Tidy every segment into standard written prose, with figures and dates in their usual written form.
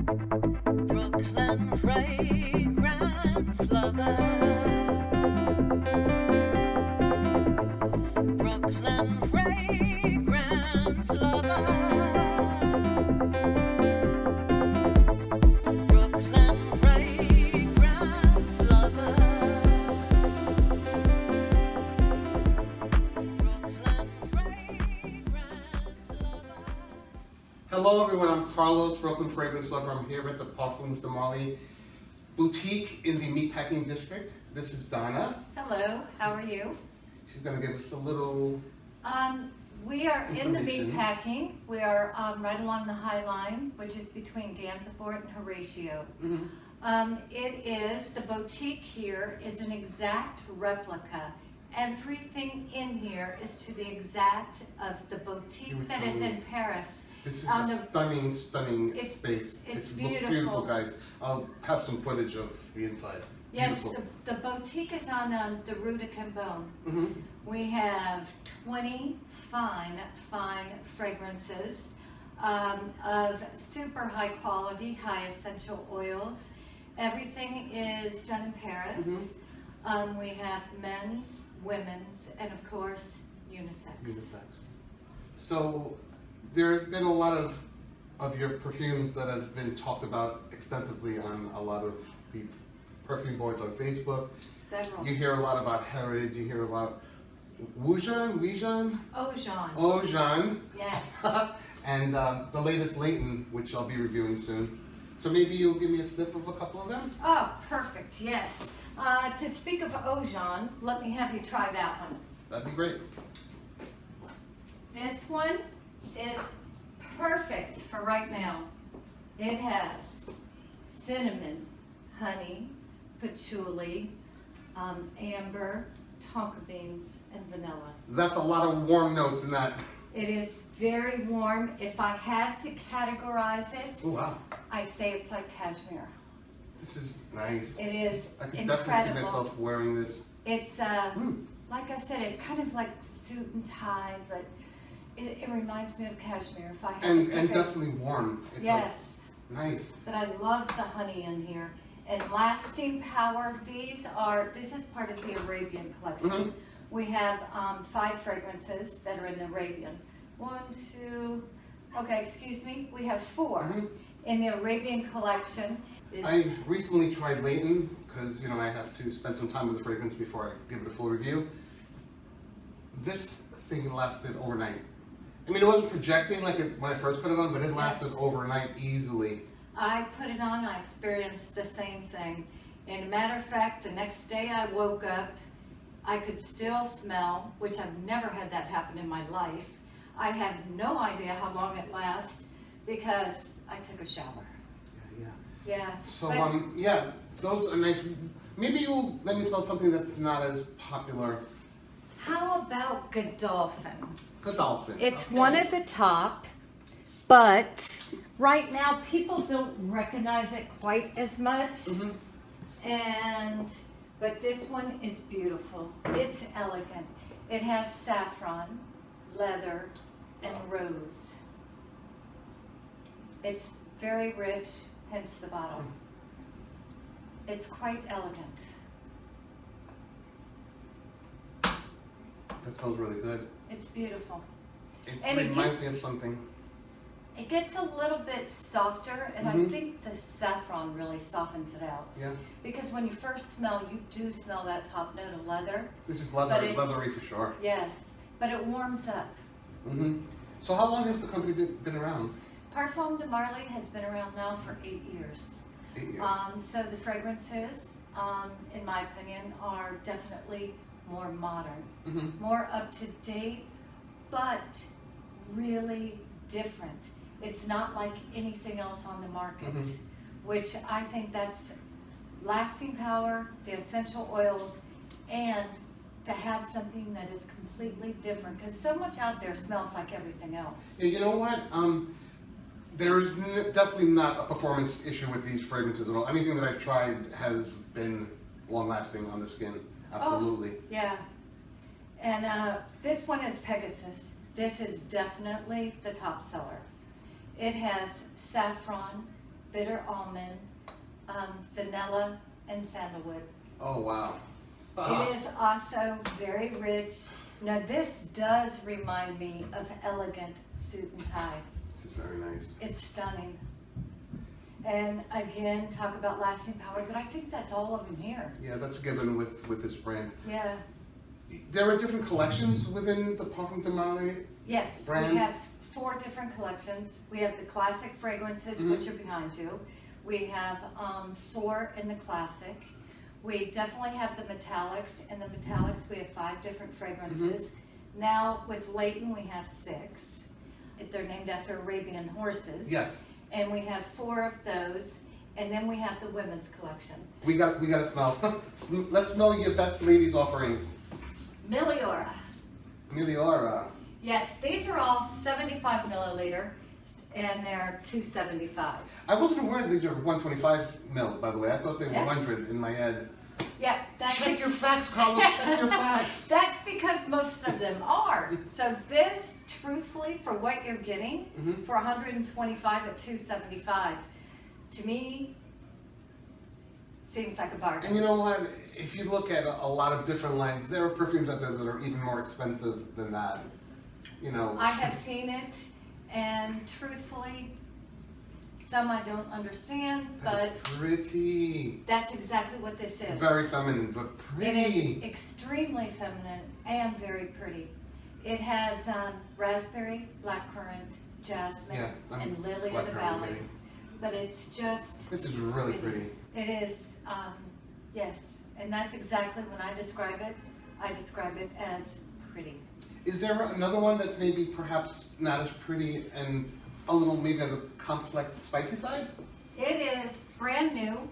Brooklyn fragrance lover. Brooklyn fragrance lover. Brooklyn fragrance lover. Brooklyn fragrance lover. Hello everyone, I'm Carlos, Brooklyn Fragrance Lover. I'm here at the Parfums de Marly boutique in the Meatpacking District. This is Donna. Hello, how are you? She's going to give us a little... We are in the Information. Meatpacking. We are right along the High Line, which is between Gansevoort and Horatio. The boutique here is an exact replica. Everything in here is to the exact of the boutique that is in Paris. This is On a the- stunning It's- space. it's It looks beautiful, beautiful. guys. I'll have some footage of the inside. Yes, Beautiful. the boutique is on the Rue de Cambon. Mhm. We have 20 fine fragrances of super high quality, high essential oils. Everything is done in Paris. We have men's, women's, and of course, unisex. Unisex. So there's been a lot of your perfumes that have been talked about extensively on a lot of the perfume boards on Facebook. Several. You hear a lot about Herod, you hear about Ojan, Ojan. Yes. and the latest Leighton, which I'll be reviewing soon. So maybe you'll give me a sniff of a couple of them? Oh, perfect, yes. To speak of Ojan, let me have you try that one. That'd be great. This one is perfect for right now. It has cinnamon, honey, patchouli, amber, tonka beans, and vanilla. That's a lot of warm notes in that. It is very warm. If I had to categorize it, Oh wow, I say it's like cashmere. this is nice. It is I can definitely see incredible. myself wearing this. It's, like I said, it's kind of like suit and tie, but it reminds me of cashmere. If I had to And pick a- definitely warm. It's Yes. like, nice. But I love the honey in here. And lasting power, this is part of the Arabian collection. We have 5 fragrances that are in the Arabian. We have 4 in the Arabian collection. I recently tried Leighton because I have to spend some time with the fragrance before I give it a full review. This thing lasted overnight. I mean, it wasn't projecting like it when I first put it on, but it lasted Yes. overnight easily. I put it on, I experienced the same thing. And a matter of fact, the next day I woke up, I could still smell, which I've never had that happen in my life. I have no idea how long it lasts because I took a shower. Yeah. Yeah. So but- yeah, those are nice. Maybe you'll let me smell something that's not as popular. How about Dolphin? Good Dolphin. It's Okay. one at the top, but right now people don't recognize it quite as much. But this one is beautiful. It's elegant. It has saffron, leather, and rose. It's very rich, hence the bottle. It's quite elegant. That smells really good. It's beautiful. It And it reminds me gets- of something. It gets a little bit softer, and I think the saffron really softens it out. Yeah. Because when you first smell, you do smell that top note of leather. This is But leathery, it's- leathery for sure. Yes, but it warms up. So how long has the company been around? Parfums de Marly has been around now for 8 years. 8 years. So the fragrances, in my opinion, are definitely more modern, more up to date, but really different. It's not like anything else on the market, which I think that's lasting power, the essential oils, and to have something that is completely different, because so much out there smells like everything else. And you know what? There's definitely not a performance issue with these fragrances at all. Anything that I've tried has been long-lasting on the skin. Absolutely. Yeah. And this one is Pegasus. This is definitely the top seller. It has saffron, bitter almond, vanilla, and sandalwood. Oh, wow. It is also very rich. Now this does remind me of elegant suit and tie. This is very nice. It's stunning. And again, talk about lasting power, but I think that's all of them here. Yeah, that's a given with this brand. Yeah. There are different collections within the Parfums de Marly. Yes, Brand? we have 4 different collections. We have the classic fragrances, which are behind you. We have 4 in the classic. We definitely have the metallics. In the metallics, we have 5 different fragrances. Now with Leighton, we have 6. They're named after Arabian horses. Yes. And we have 4 of those. And then we have the women's collection. We got to smell. Let's smell your best ladies' offerings. Miliora. Miliora. Yes, these are all 75 milliliter, and they're $275. I wasn't aware that these are 125 mil, by the way. I thought they were Yes. 100 in my head. Yeah, that's Check your facts, Carlos. Check your facts. That's because most of them are. So this, truthfully, for what you're getting, for 125 at 275, to me, seems like a bargain. And you know what? If you look at a lot of different lines, there are perfumes out there that are even more expensive than that. You know. I have seen it, and truthfully, some I don't understand, but That's pretty. that's exactly what this is. Very feminine, but pretty. It is extremely feminine and very pretty. It has raspberry, blackcurrant, jasmine, Yeah, and lily of the blackcurrant valley. lily. But it's just This is really pretty. It is, yes, and that's exactly when I describe it as pretty. Is there another one that's maybe perhaps not as pretty and a little maybe on the complex, spicy side? It is brand new.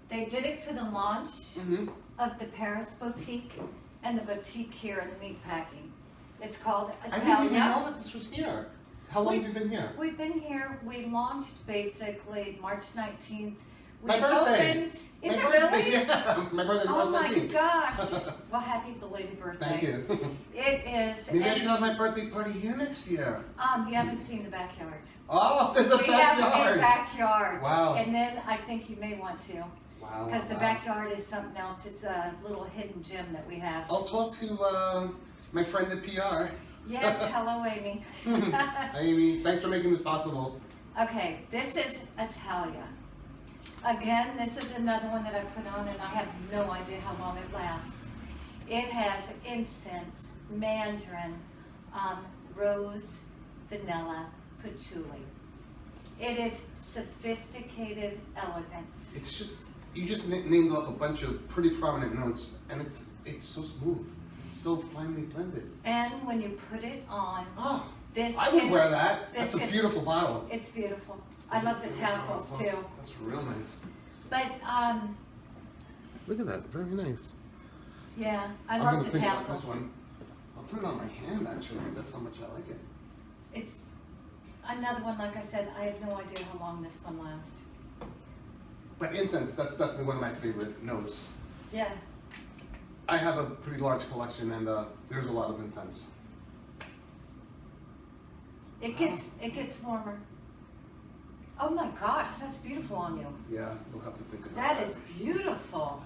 They did it for the launch of the Paris boutique and the boutique here in the meat packing. It's called I didn't even know Italia. that this was here. How long have you been here? We've been here, we launched basically March 19th. We My birthday. opened, is My it birthday, really? Yeah, my birthday Oh March my 19th. gosh. Well, happy belated birthday. Thank you. It is. Maybe I and, should have my birthday party here next year. you haven't seen the backyard. Oh, there's a We have a backyard. backyard. Wow. And then I think you may want to, Wow. because the wow. backyard is something else. It's a little hidden gem that we have. I'll talk to my friend at PR. Yes, hello Amy. Hi, Amy, thanks for making this possible. Okay, this is Italia. Again, this is another one that I put on and I have no idea how long it lasts. It has incense, mandarin, rose, vanilla, patchouli. It is sophisticated elegance. It's just, you just named off a bunch of pretty prominent notes, and it's so smooth. It's so finely blended. And when you put it on, Oh, this I would gets- wear that. this That's a gets- beautiful bottle. It's beautiful. I love the tassels too. That's real nice. But, Look at that, very nice. yeah, I I'm love gonna the think about tassels. this one. I'll put it on my hand actually. That's how much I like it. It's another one, like I said, I have no idea how long this one lasts. But incense, that's definitely one of my favorite notes. Yeah, I have a pretty large collection, and there's a lot of incense. it gets warmer. Oh my gosh, that's beautiful on you. Yeah, we'll have to think about That is beautiful.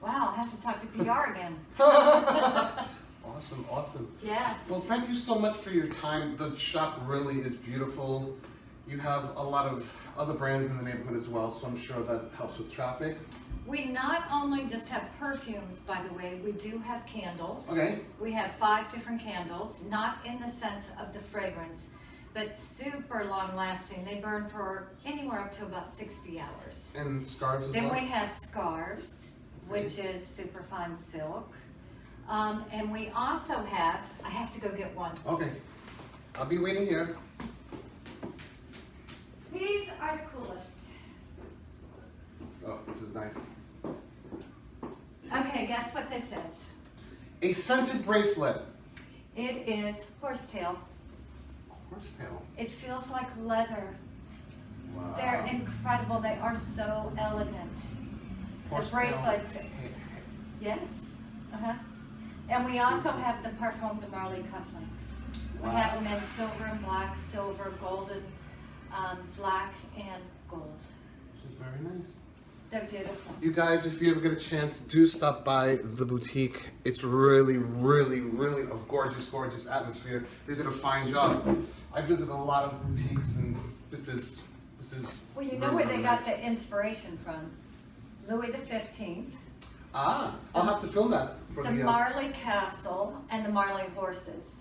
Wow, I have to talk to PR again. Awesome, awesome. Yes. Well, thank you so much for your time. The shop really is beautiful. You have a lot of other brands in the neighborhood as well, so I'm sure that helps with traffic. We not only just have perfumes, by the way, we do have candles. Okay. We have 5 different candles, not in the sense of the fragrance, but super long lasting. They burn for anywhere up to about 60 hours. And scarves as Then well? we have scarves, which is super fine silk. And we also have, I have to go get one. Okay. I'll be waiting here. These are the coolest. Oh, this is nice. Okay, guess what this is? A scented bracelet. It is horsetail. Horsetail. It feels like leather. Wow. They're incredible. They are so elegant. Horsetail. bracelets. Yes. Uh-huh. And we also have the Parfums de Marly cufflinks. We Wow. have them in silver and black, silver, golden, black and gold. She's very nice. They're beautiful. You guys, if you ever get a chance, do stop by the boutique. It's really, really, really a gorgeous, gorgeous atmosphere. They did a fine job. I visited a lot of boutiques, and this is. Well, you know really, where they really got nice. the inspiration from? Louis XV, Ah, I'll have to film that for the Marley Castle, and the Marley horses.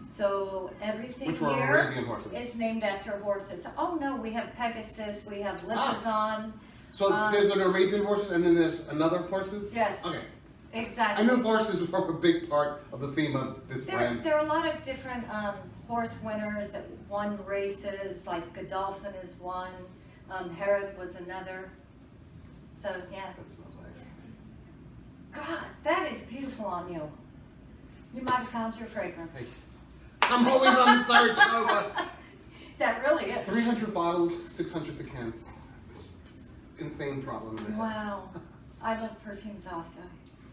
So everything Which were here Arabian horses. is named after horses. Oh no, we have Pegasus, we have Ah. Lipizan. So there's an Arabian horses, and then there's another horses. Yes. Okay. Exactly. I know horses were a big part of the theme of this brand. There are a lot of different horse winners that won races, like Dolphin is one, Herod was another. So yeah. That smells nice. God, that is beautiful on you. You might have found your fragrance. Hey. I'm always on the search. That really is. 300 bottles, 600 pecans. It's insane problem. in the head. Wow. I love perfumes also.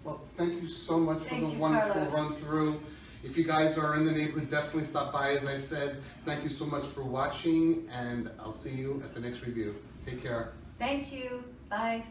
Well, thank you so much Thank for the you, wonderful Carlos. run through. If you guys are in the neighborhood, definitely stop by. As I said, thank you so much for watching, and I'll see you at the next review. Take care. Thank you. Bye.